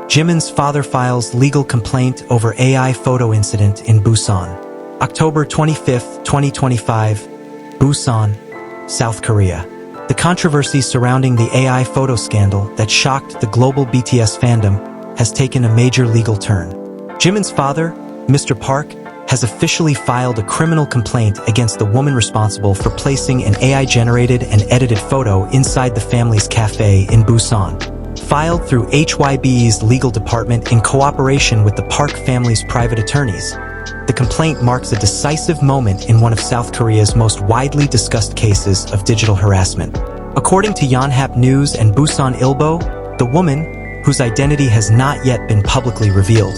Jimin's father files legal complaint over AI photo incident in Busan. October 25, 2025, Busan, South Korea. The controversy surrounding the AI photo scandal that shocked the global BTS fandom has taken a major legal turn. Jimin's father, Mr. Park, has officially filed a criminal complaint against the woman responsible for placing an AI-generated and edited photo inside the family's café in Busan. Filed through HYBE's legal department in cooperation with the Park family's private attorneys, the complaint marks a decisive moment in one of South Korea's most widely discussed cases of digital harassment. According to Yonhap News and Busan Ilbo, the woman, whose identity has not yet been publicly revealed,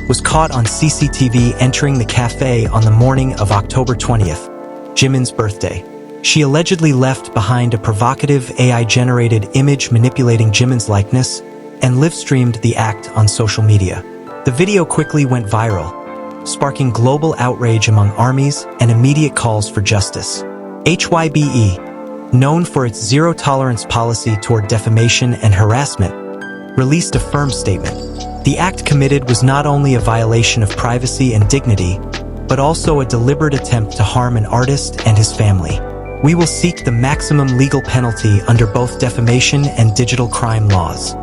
was caught on CCTV entering the cafe on the morning of October 20th, Jimin's birthday. She allegedly left behind a provocative AI-generated image manipulating Jimin's likeness and live-streamed the act on social media. The video quickly went viral, sparking global outrage among armies and immediate calls for justice. HYBE, known for its zero-tolerance policy toward defamation and harassment, released a firm statement. The act committed was not only a violation of privacy and dignity, but also a deliberate attempt to harm an artist and his family. We will seek the maximum legal penalty under both defamation and digital crime laws.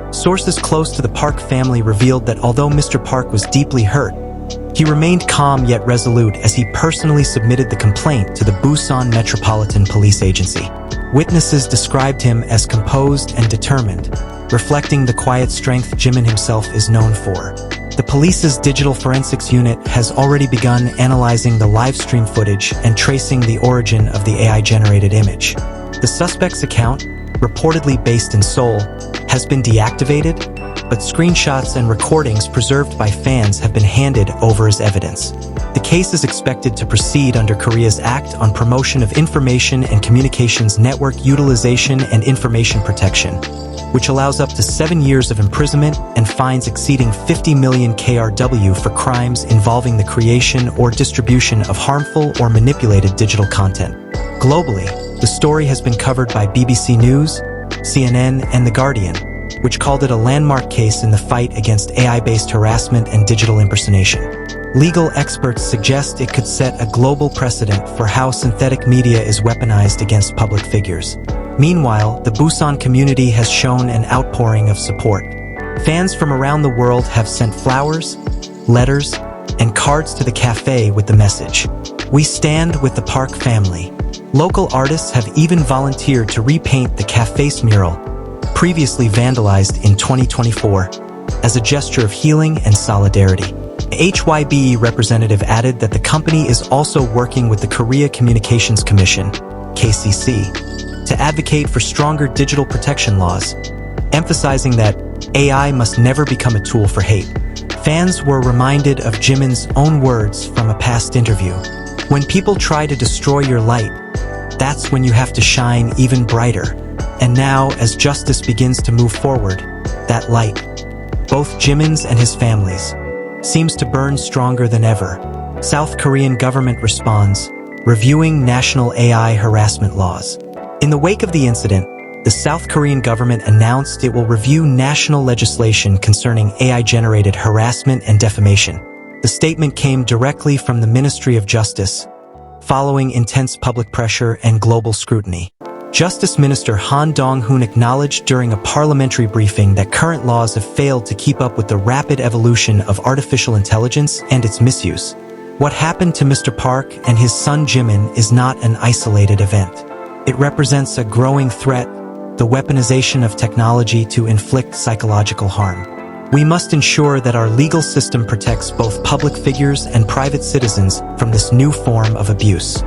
Sources close to the Park family revealed that although Mr. Park was deeply hurt, he remained calm yet resolute as he personally submitted the complaint to the Busan Metropolitan Police Agency. Witnesses described him as composed and determined, reflecting the quiet strength Jimin himself is known for. The police's digital forensics unit has already begun analyzing the live stream footage and tracing the origin of the AI-generated image. The suspect's account, reportedly based in Seoul, has been deactivated, but screenshots and recordings preserved by fans have been handed over as evidence. The case is expected to proceed under Korea's Act on Promotion of Information and Communications Network Utilization and Information Protection, which allows up to 7 years of imprisonment and fines exceeding 50 million KRW for crimes involving the creation or distribution of harmful or manipulated digital content. Globally, the story has been covered by BBC News, CNN, and The Guardian, which called it a landmark case in the fight against AI-based harassment and digital impersonation. Legal experts suggest it could set a global precedent for how synthetic media is weaponized against public figures. Meanwhile, the Busan community has shown an outpouring of support. Fans from around the world have sent flowers, letters, and cards to the cafe with the message, "We stand with the Park family." Local artists have even volunteered to repaint the cafe's mural, previously vandalized in 2024, as a gesture of healing and solidarity. The HYBE representative added that the company is also working with the Korea Communications Commission, KCC, to advocate for stronger digital protection laws, emphasizing that AI must never become a tool for hate. Fans were reminded of Jimin's own words from a past interview. "When people try to destroy your light, that's when you have to shine even brighter." And now, as justice begins to move forward, that light, both Jimin's and his family's, seems to burn stronger than ever. South Korean government responds, reviewing national AI harassment laws. In the wake of the incident, the South Korean government announced it will review national legislation concerning AI-generated harassment and defamation. The statement came directly from the Ministry of Justice, following intense public pressure and global scrutiny. Justice Minister Han Dong-hoon acknowledged during a parliamentary briefing that current laws have failed to keep up with the rapid evolution of artificial intelligence and its misuse. What happened to Mr. Park and his son Jimin is not an isolated event. It represents a growing threat, the weaponization of technology to inflict psychological harm. We must ensure that our legal system protects both public figures and private citizens from this new form of abuse.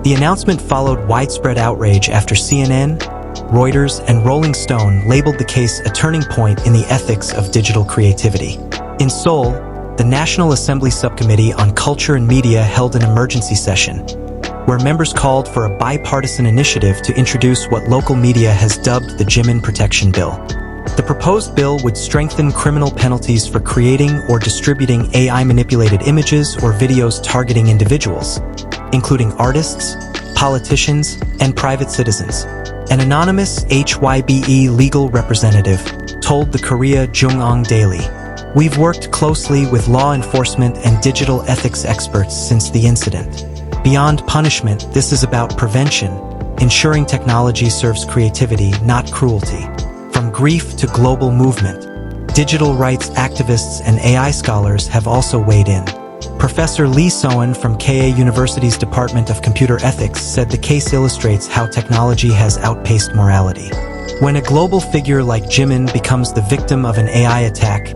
The announcement followed widespread outrage after CNN, Reuters, and Rolling Stone labeled the case a turning point in the ethics of digital creativity. In Seoul, the National Assembly Subcommittee on Culture and Media held an emergency session, where members called for a bipartisan initiative to introduce what local media has dubbed the Jimin Protection Bill. The proposed bill would strengthen criminal penalties for creating or distributing AI-manipulated images or videos targeting individuals, including artists, politicians, and private citizens. An anonymous HYBE legal representative told the Korea Jungong Daily. We've worked closely with law enforcement and digital ethics experts since the incident. Beyond punishment, this is about prevention, ensuring technology serves creativity, not cruelty. From grief to global movement, digital rights activists and AI scholars have also weighed in. Professor Lee Soen from KA University's Department of Computer Ethics said the case illustrates how technology has outpaced morality. When a global figure like Jimin becomes the victim of an AI attack,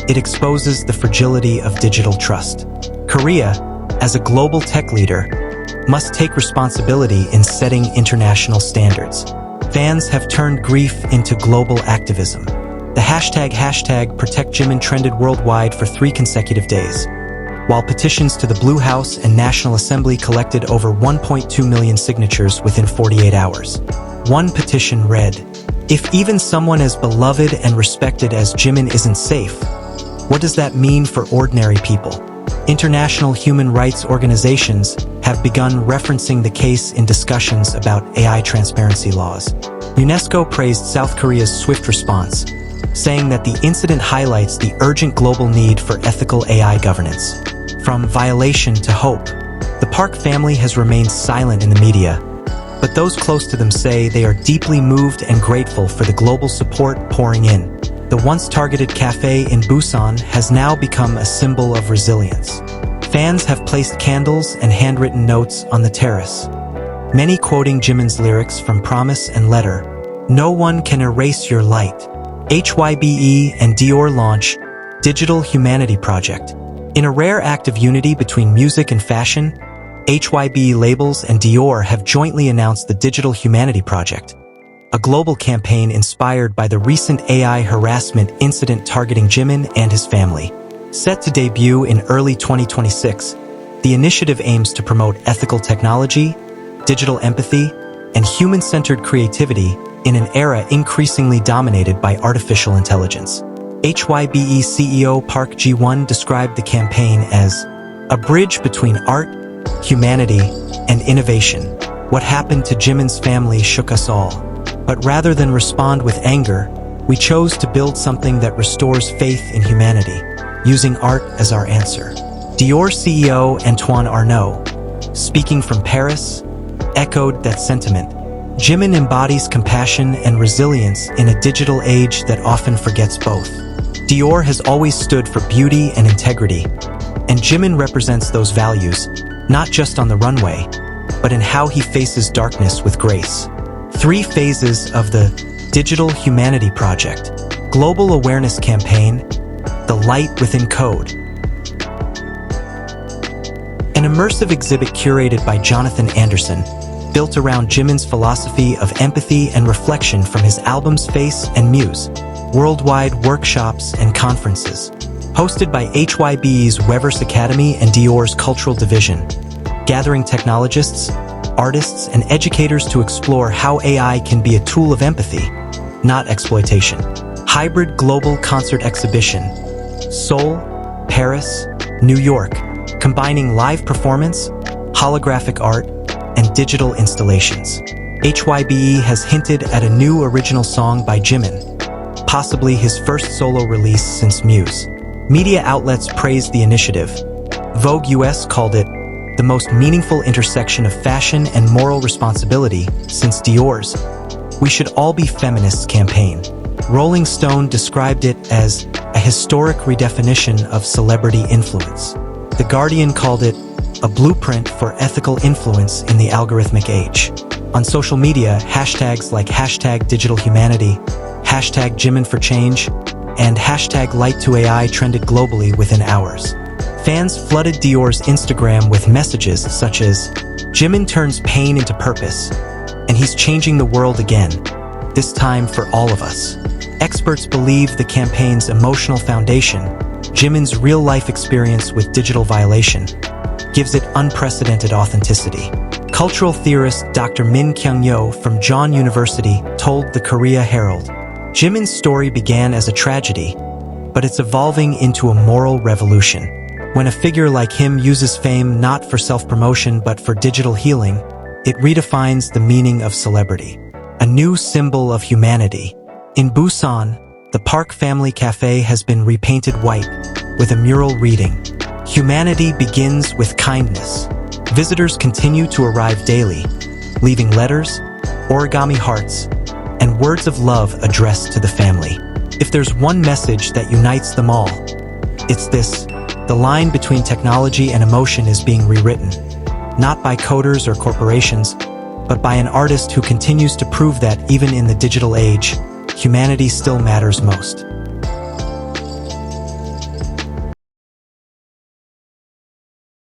it exposes the fragility of digital trust. Korea, as a global tech leader, must take responsibility in setting international standards. Fans have turned grief into global activism. The hashtag #ProtectJimin trended worldwide for 3 consecutive days, while petitions to the Blue House and National Assembly collected over 1.2 million signatures within 48 hours. One petition read, "If even someone as beloved and respected as Jimin isn't safe, what does that mean for ordinary people?" International human rights organizations have begun referencing the case in discussions about AI transparency laws. UNESCO praised South Korea's swift response, saying that the incident highlights the urgent global need for ethical AI governance. From violation to hope, the Park family has remained silent in the media, but those close to them say they are deeply moved and grateful for the global support pouring in. The once targeted Café in Busan has now become a symbol of resilience. Fans have placed candles and handwritten notes on the terrace, many quoting Jimin's lyrics from Promise and Letter, "No one can erase your light." HYBE and Dior launch Digital Humanity Project. In a rare act of unity between music and fashion, HYBE labels and Dior have jointly announced the Digital Humanity Project, a global campaign inspired by the recent AI harassment incident targeting Jimin and his family. Set to debut in early 2026, the initiative aims to promote ethical technology, digital empathy, and human-centered creativity in an era increasingly dominated by artificial intelligence. HYBE CEO Park Ji-won described the campaign as a bridge between art, humanity, and innovation. What happened to Jimin's family shook us all. But rather than respond with anger, we chose to build something that restores faith in humanity, using art as our answer. Dior CEO Antoine Arnault, speaking from Paris, echoed that sentiment. Jimin embodies compassion and resilience in a digital age that often forgets both. Dior has always stood for beauty and integrity, and Jimin represents those values, not just on the runway, but in how he faces darkness with grace. 3 phases of the Digital Humanity Project. Global Awareness Campaign, The Light Within Code. An immersive exhibit curated by Jonathan Anderson, built around Jimin's philosophy of empathy and reflection from his albums Face and Muse. Worldwide workshops and conferences. Hosted by HYBE's Weverse Academy and Dior's Cultural Division. Gathering technologists, artists, and educators to explore how AI can be a tool of empathy, not exploitation. Hybrid Global Concert Exhibition. Seoul, Paris, New York, combining live performance, holographic art, and digital installations. HYBE has hinted at a new original song by Jimin, possibly his first solo release since Muse. Media outlets praised the initiative. Vogue US called it the most meaningful intersection of fashion and moral responsibility since Dior's "We Should All Be Feminists" campaign. Rolling Stone described it as a historic redefinition of celebrity influence. The Guardian called it a blueprint for ethical influence in the algorithmic age. On social media, hashtags like #DigitalHumanity, #JiminForChange, and #LightToAI trended globally within hours. Fans flooded Dior's Instagram with messages such as, "Jimin turns pain into purpose, and he's changing the world again, this time for all of us." Experts believe the campaign's emotional foundation, Jimin's real-life experience with digital violation, gives it unprecedented authenticity. Cultural theorist Dr. Min Kyung-yo from John University told the Korea Herald, "Jimin's story began as a tragedy, but it's evolving into a moral revolution. When a figure like him uses fame not for self-promotion but for digital healing, it redefines the meaning of celebrity, a new symbol of humanity." In Busan, The Park Family Café has been repainted white with a mural reading, "Humanity begins with kindness." Visitors continue to arrive daily, leaving letters, origami hearts, and words of love addressed to the family. If there's one message that unites them all, it's this: the line between technology and emotion is being rewritten, not by coders or corporations, but by an artist who continues to prove that even in the digital age, humanity still matters most.